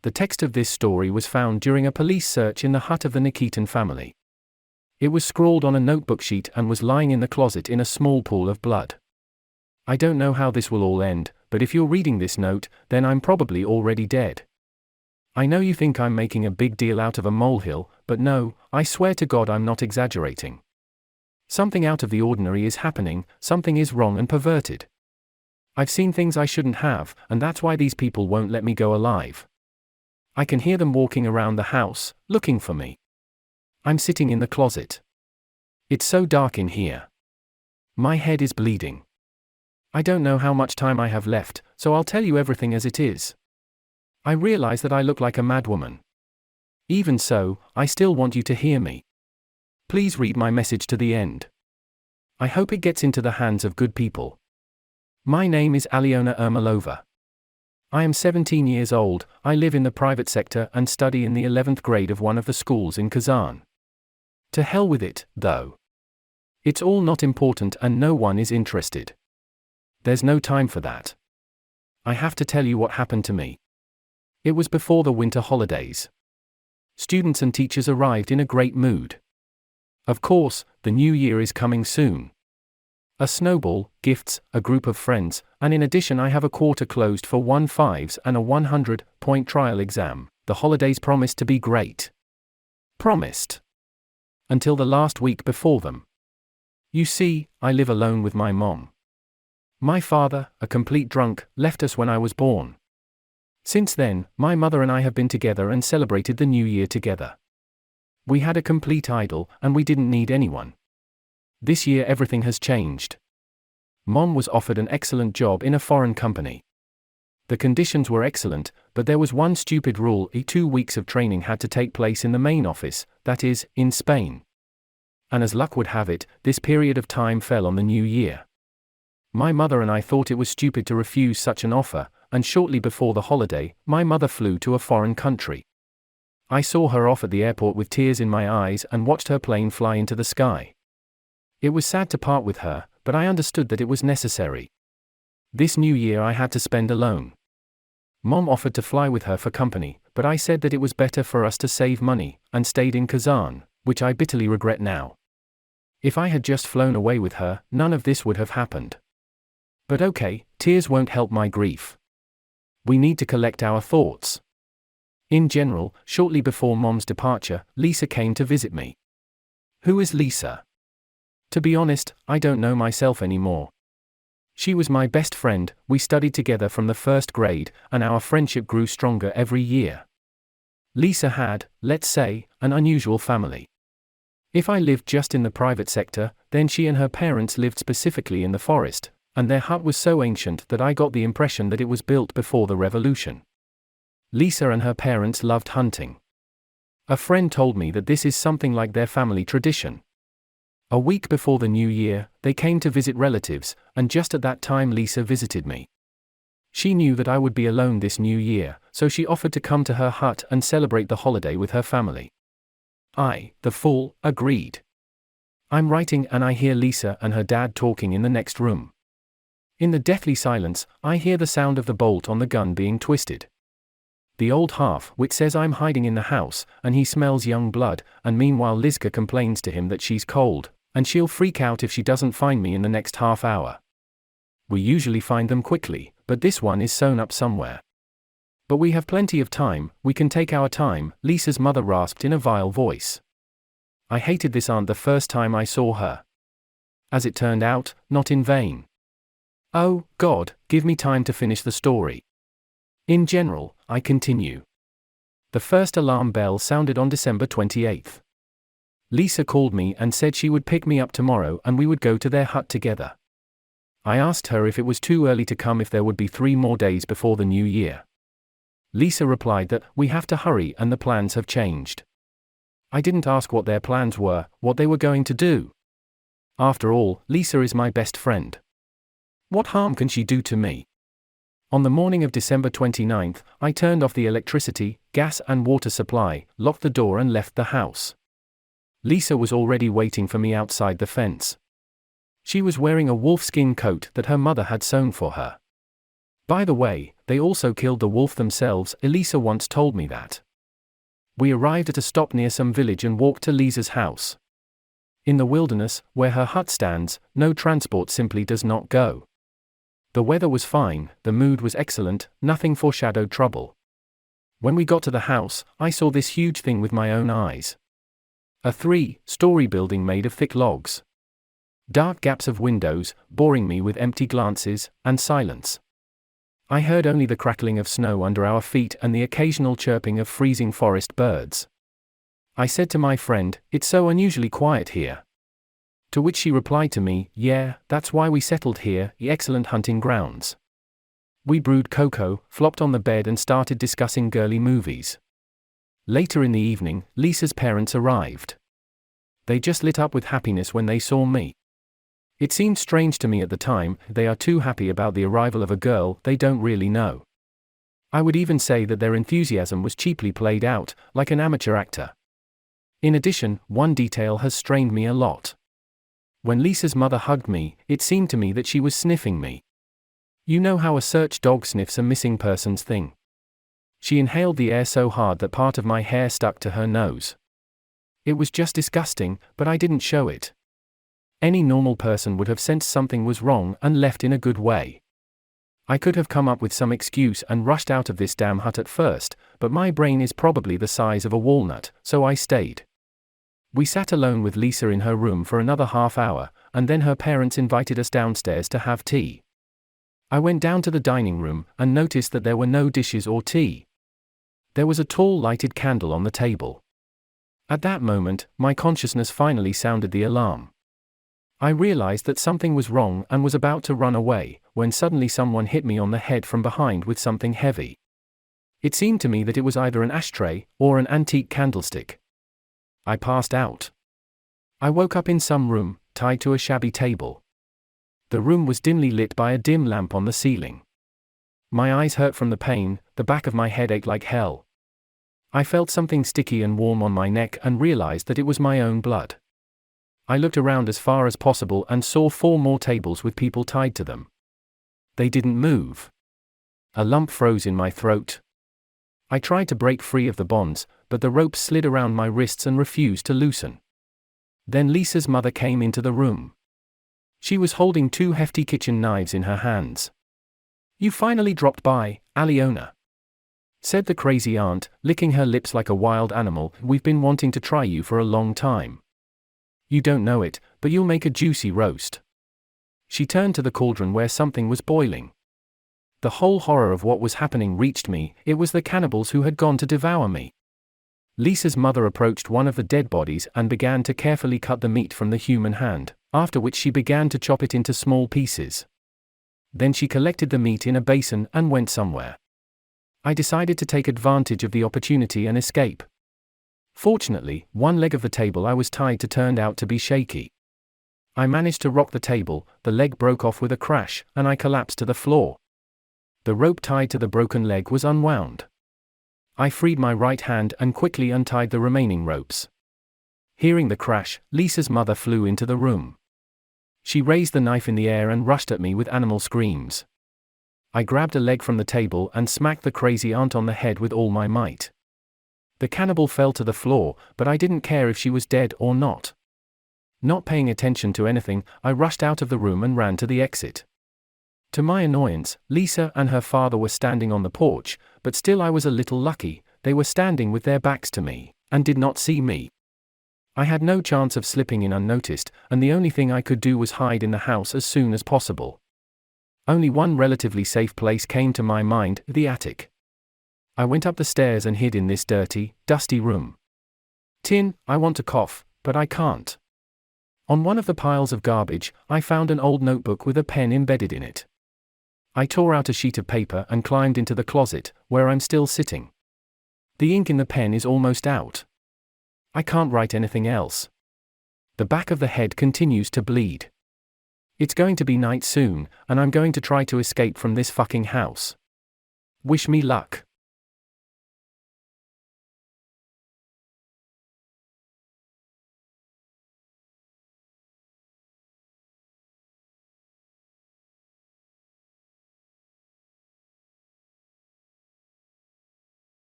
The text of this story was found during a police search in the hut of the Nikitin family. It was scrawled on a notebook sheet and was lying in the closet in a small pool of blood. I don't know how this will all end, but if you're reading this note, then I'm probably already dead. I know you think I'm making a big deal out of a molehill, but no, I swear to God I'm not exaggerating. Something out of the ordinary is happening, something is wrong and perverted. I've seen things I shouldn't have, and that's why these people won't let me go alive. I can hear them walking around the house, looking for me. I'm sitting in the closet. It's so dark in here. My head is bleeding. I don't know how much time I have left, so I'll tell you everything as it is. I realize that I look like a madwoman. Even so, I still want you to hear me. Please read my message to the end. I hope it gets into the hands of good people. My name is Alyona Ermolova. I am 17 years old, I live in the private sector and study in the 11th grade of one of the schools in Kazan. To hell with it, though. It's all not important and no one is interested. There's no time for that. I have to tell you what happened to me. It was before the winter holidays. Students and teachers arrived in a great mood. Of course, the new year is coming soon. A snowball, gifts, a group of friends, and in addition I have a quarter closed for 1/5s and a 100-point trial exam. The holidays promised to be great. Promised. Until the last week before them. You see, I live alone with my mom. My father, a complete drunk, left us when I was born. Since then, my mother and I have been together and celebrated the new year together. We had a complete idyll, and we didn't need anyone. This year everything has changed. Mom was offered an excellent job in a foreign company. The conditions were excellent, but there was one stupid rule: 2 weeks of training had to take place in the main office, that is, in Spain. And as luck would have it, this period of time fell on the new year. My mother and I thought it was stupid to refuse such an offer, and shortly before the holiday, my mother flew to a foreign country. I saw her off at the airport with tears in my eyes and watched her plane fly into the sky. It was sad to part with her, but I understood that it was necessary. This new year I had to spend alone. Mom offered to fly with her for company, but I said that it was better for us to save money, and stayed in Kazan, which I bitterly regret now. If I had just flown away with her, none of this would have happened. But okay, tears won't help my grief. We need to collect our thoughts. In general, shortly before Mom's departure, Lisa came to visit me. Who is Lisa? To be honest, I don't know myself anymore. She was my best friend, we studied together from the 1st grade, and our friendship grew stronger every year. Lisa had, let's say, an unusual family. If I lived just in the private sector, then she and her parents lived specifically in the forest, and their hut was so ancient that I got the impression that it was built before the revolution. Lisa and her parents loved hunting. A friend told me that this is something like their family tradition. A week before the new year, they came to visit relatives, and just at that time Lisa visited me. She knew that I would be alone this new year, so she offered to come to her hut and celebrate the holiday with her family. I, the fool, agreed. I'm writing and I hear Lisa and her dad talking in the next room. In the deathly silence, I hear the sound of the bolt on the gun being twisted. The old half-wit says I'm hiding in the house, and he smells young blood, and meanwhile Lizka complains to him that she's cold, and she'll freak out if she doesn't find me in the next half hour. We usually find them quickly, but this one is sewn up somewhere. But we have plenty of time, we can take our time, Lisa's mother rasped in a vile voice. I hated this aunt the first time I saw her. As it turned out, not in vain. Oh, God, give me time to finish the story. In general, I continue. The first alarm bell sounded on December 28th. Lisa called me and said she would pick me up tomorrow and we would go to their hut together. I asked her if it was too early to come if there would be 3 more days before the new year. Lisa replied that we have to hurry and the plans have changed. I didn't ask what their plans were, what they were going to do. After all, Lisa is my best friend. What harm can she do to me? On the morning of December 29th, I turned off the electricity, gas and water supply, locked the door and left the house. Lisa was already waiting for me outside the fence. She was wearing a wolfskin coat that her mother had sewn for her. By the way, they also killed the wolf themselves. Elisa once told me that. We arrived at a stop near some village and walked to Lisa's house. In the wilderness, where her hut stands, no transport simply does not go. The weather was fine, the mood was excellent, nothing foreshadowed trouble. When we got to the house, I saw this huge thing with my own eyes. A 3-story building made of thick logs. Dark gaps of windows, boring me with empty glances, and silence. I heard only the crackling of snow under our feet and the occasional chirping of freezing forest birds. I said to my friend, "It's so unusually quiet here." To which she replied to me, "Yeah, that's why we settled here, excellent hunting grounds." We brewed cocoa, flopped on the bed and started discussing girly movies. Later in the evening, Lisa's parents arrived. They just lit up with happiness when they saw me. It seemed strange to me at the time, they are too happy about the arrival of a girl they don't really know. I would even say that their enthusiasm was cheaply played out, like an amateur actor. In addition, one detail has strained me a lot. When Lisa's mother hugged me, it seemed to me that she was sniffing me. You know how a search dog sniffs a missing person's thing? She inhaled the air so hard that part of my hair stuck to her nose. It was just disgusting, but I didn't show it. Any normal person would have sensed something was wrong and left in a good way. I could have come up with some excuse and rushed out of this damn hut at first, but my brain is probably the size of a walnut, so I stayed. We sat alone with Lisa in her room for another half hour, and then her parents invited us downstairs to have tea. I went down to the dining room and noticed that there were no dishes or tea. There was a tall lighted candle on the table. At that moment, my consciousness finally sounded the alarm. I realized that something was wrong and was about to run away, when suddenly someone hit me on the head from behind with something heavy. It seemed to me that it was either an ashtray or an antique candlestick. I passed out. I woke up in some room, tied to a shabby table. The room was dimly lit by a dim lamp on the ceiling. My eyes hurt from the pain, the back of my head ached like hell. I felt something sticky and warm on my neck and realized that it was my own blood. I looked around as far as possible and saw 4 more tables with people tied to them. They didn't move. A lump froze in my throat. I tried to break free of the bonds, but the ropes slid around my wrists and refused to loosen. Then Lisa's mother came into the room. She was holding 2 hefty kitchen knives in her hands. "You finally dropped by, Aliona," said the crazy aunt, licking her lips like a wild animal. "We've been wanting to try you for a long time. You don't know it, but you'll make a juicy roast." She turned to the cauldron where something was boiling. The whole horror of what was happening reached me. It was the cannibals who had gone to devour me. Lisa's mother approached one of the dead bodies and began to carefully cut the meat from the human hand, after which she began to chop it into small pieces. Then she collected the meat in a basin and went somewhere. I decided to take advantage of the opportunity and escape. Fortunately, one leg of the table I was tied to turned out to be shaky. I managed to rock the table, the leg broke off with a crash, and I collapsed to the floor. The rope tied to the broken leg was unwound. I freed my right hand and quickly untied the remaining ropes. Hearing the crash, Lisa's mother flew into the room. She raised the knife in the air and rushed at me with animal screams. I grabbed a leg from the table and smacked the crazy aunt on the head with all my might. The cannibal fell to the floor, but I didn't care if she was dead or not. Not paying attention to anything, I rushed out of the room and ran to the exit. To my annoyance, Lisa and her father were standing on the porch, but still I was a little lucky. They were standing with their backs to me, and did not see me. I had no chance of slipping in unnoticed, and the only thing I could do was hide in the house as soon as possible. Only one relatively safe place came to my mind, the attic. I went up the stairs and hid in this dirty, dusty room. I want to cough, but I can't. On one of the piles of garbage, I found an old notebook with a pen embedded in it. I tore out a sheet of paper and climbed into the closet, where I'm still sitting. The ink in the pen is almost out. I can't write anything else. The back of the head continues to bleed. It's going to be night soon, and I'm going to try to escape from this fucking house. Wish me luck.